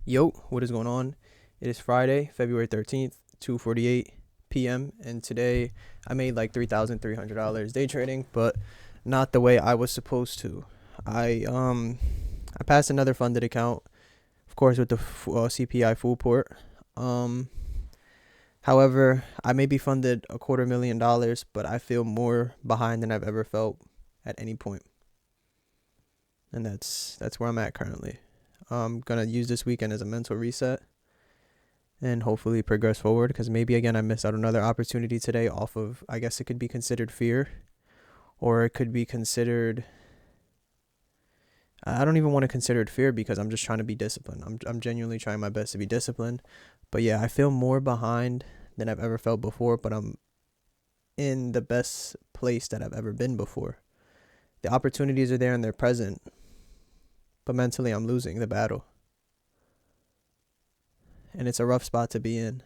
Yo, what is going on? It is Friday, February 13th, 2:48 p.m. and today I made like $3,300 day trading, but not the way I was supposed to. I passed another funded account, of course with the CPI Fullport. Um However, I may be funded $250,000, but I feel more behind than I've ever felt at any point. And that's where I'm at currently. I'm gonna use this weekend as a mental reset and hopefully progress forward, because maybe again I missed out another opportunity today off of, I guess it could be considered fear, or it could be considered, I don't even want to consider it fear because I'm just trying to be disciplined. I'm genuinely trying my best to be disciplined. But yeah, I feel more behind than I've ever felt before, but I'm in the best place that I've ever been before. The opportunities are there and they're present, but mentally I'm losing the battle. And it's a rough spot to be in.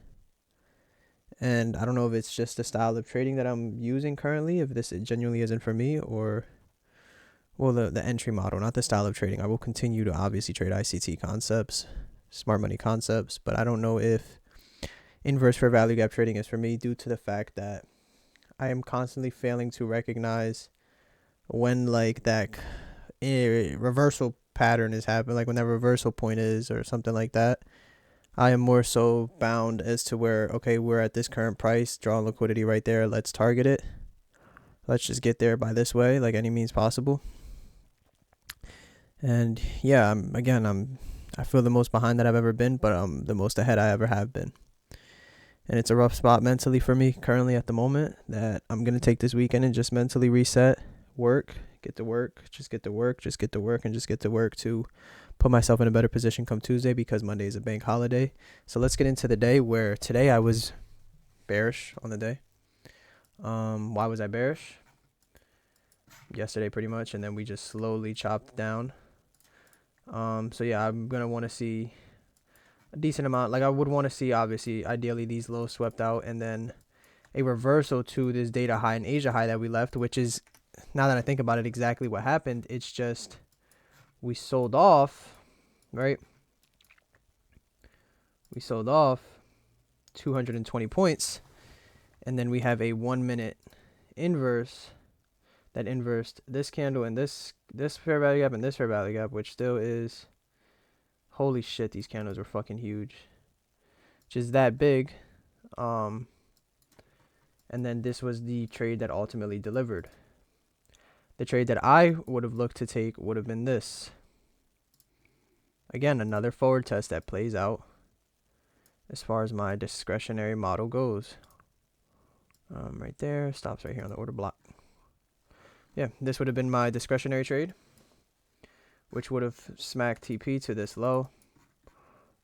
And I don't know if it's just the style of trading that I'm using currently, if this genuinely isn't for me, or, well, the entry model, not the style of trading. I will continue to obviously trade ICT concepts, smart money concepts, but I don't know if inverse fair value gap trading is for me, due to the fact that I am constantly failing to recognize when like that reversal pattern is happening, like when that reversal point is or something like that. I am more so bound as to where, okay, we're at this current price, draw liquidity right there, let's target it. Let's just get there by this way, like any means possible. And yeah, I feel the most behind that I've ever been, but I'm the most ahead I ever have been. And it's a rough spot mentally for me currently at the moment, that I'm going to take this weekend and just mentally reset, get to work, and just get to work to put myself in a better position come Tuesday, because Monday is a bank holiday. So let's get into the day, where today I was bearish on the day. Why was I bearish? Yesterday pretty much, and then we just slowly chopped down. So yeah, I'm going to want to see a decent amount. Like I would want to see, obviously, ideally these lows swept out, and then a reversal to this data high and Asia high that we left, which is, now that I think about it, exactly what happened. It's just we sold off, right? We sold off 220 points, and then we have a 1 minute inverse that inversed this candle and this fair value gap and this fair value gap, which still is, holy shit, these candles are fucking huge, just that big. And then this was the trade that ultimately delivered. The trade that I would have looked to take would have been this. Again, another forward test that plays out as far as my discretionary model goes. Right there, stops right here on the order block. Yeah, this would have been my discretionary trade, which would have smacked TP to this low,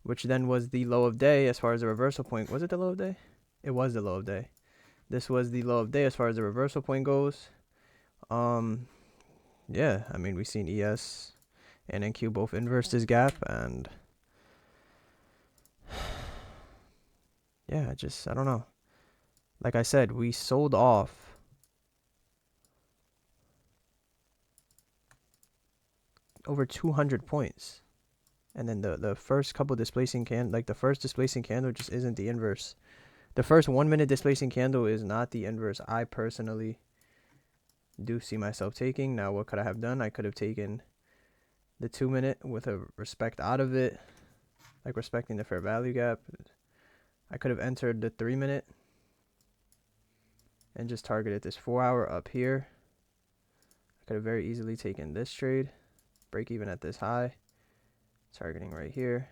which then was the low of day as far as the reversal point. Was it the low of day? It was the low of day. This was the low of day as far as the reversal point goes. Yeah, I mean, we've seen ES and NQ both inverse this gap, and yeah, I don't know. Like I said, we sold off over 200 points. And then the first couple displacing the first displacing candle just isn't the inverse. The first 1 minute displacing candle is not the inverse I personally do see myself taking. Now, what could I have done? I could have taken the 2 minute with a respect out of it, like respecting the fair value gap. I could have entered the 3 minute and just targeted this 4 hour up here. I could have very easily taken this trade, break even at this high, targeting right here.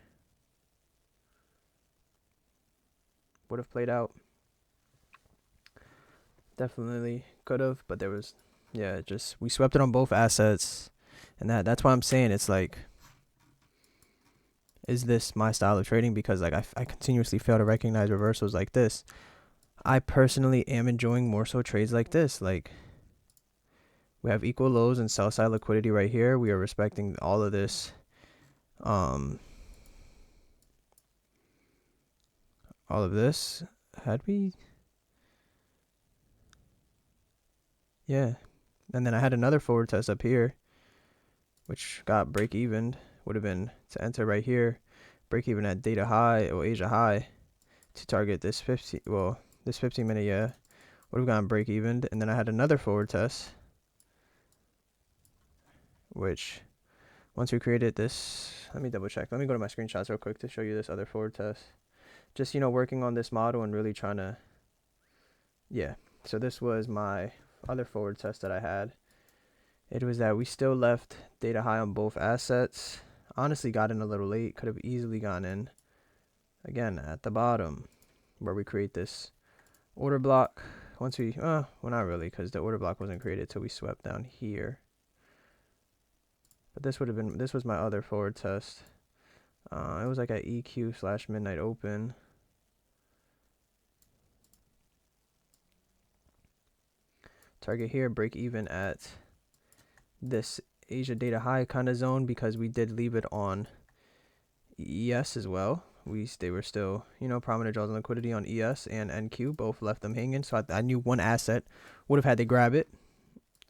Would have played out. Definitely could have, but there was, yeah, just we swept it on both assets, and that's why I'm saying it's like, is this my style of trading? Because like I continuously fail to recognize reversals like this. I personally am enjoying more so trades like this. Like, we have equal lows and sell side liquidity right here. We are respecting all of this. All of this. Had we? Yeah. And then I had another forward test up here, which got break evened. Would have been to enter right here, break even at data high or Asia high to target this 15 minute, would have gone break even. And then I had another forward test, which once we created this, let me double check. Let me go to my screenshots real quick to show you this other forward test. Just, working on this model and really trying to, so this was my other forward test that I had. It was that we still left data high on both assets. Honestly, got in a little late. Could have easily gone in again at the bottom where we create this order block. Once we, well, not really, because the order block wasn't created till we swept down here. But this was my other forward test. It was like at EQ/midnight open. Target here, break even at this Asia data high kind of zone, because we did leave it on ES as well. They were still, prominent draws on liquidity on ES and NQ, both left them hanging. So I knew one asset would have had to grab it.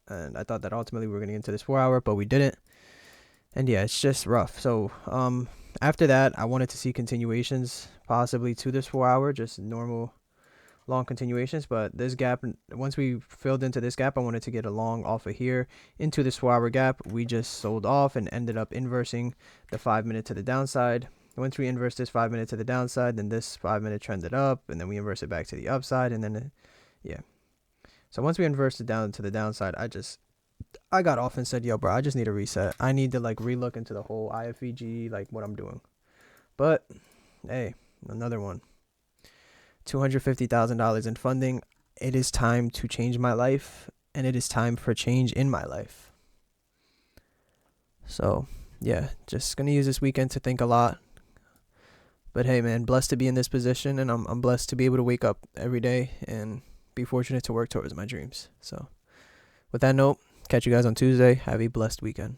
And I thought that ultimately we were going to get into this 4 hour, but we didn't. And yeah, it's just rough. So after that, I wanted to see continuations possibly to this 4 hour, just normal long continuations. But this gap, once we filled into this gap, I wanted to get a long off of here into this 4 hour gap. We just sold off and ended up inversing the 5 minute to the downside. Once we inverse this 5 minute to the downside, then this 5 minute trended up, and then we inverse it back to the upside, and then so once we inversed it down to the downside, I got off and said, yo, bro, I just need a reset. I need to relook into the whole IFVG, what I'm doing. But hey, another one. $250,000 in funding. It is time to change my life, and it is time for change in my life. So yeah, just gonna use this weekend to think a lot. But hey, man, blessed to be in this position, and I'm blessed to be able to wake up every day and be fortunate to work towards my dreams. So with that note, catch you guys on Tuesday. Have a blessed weekend.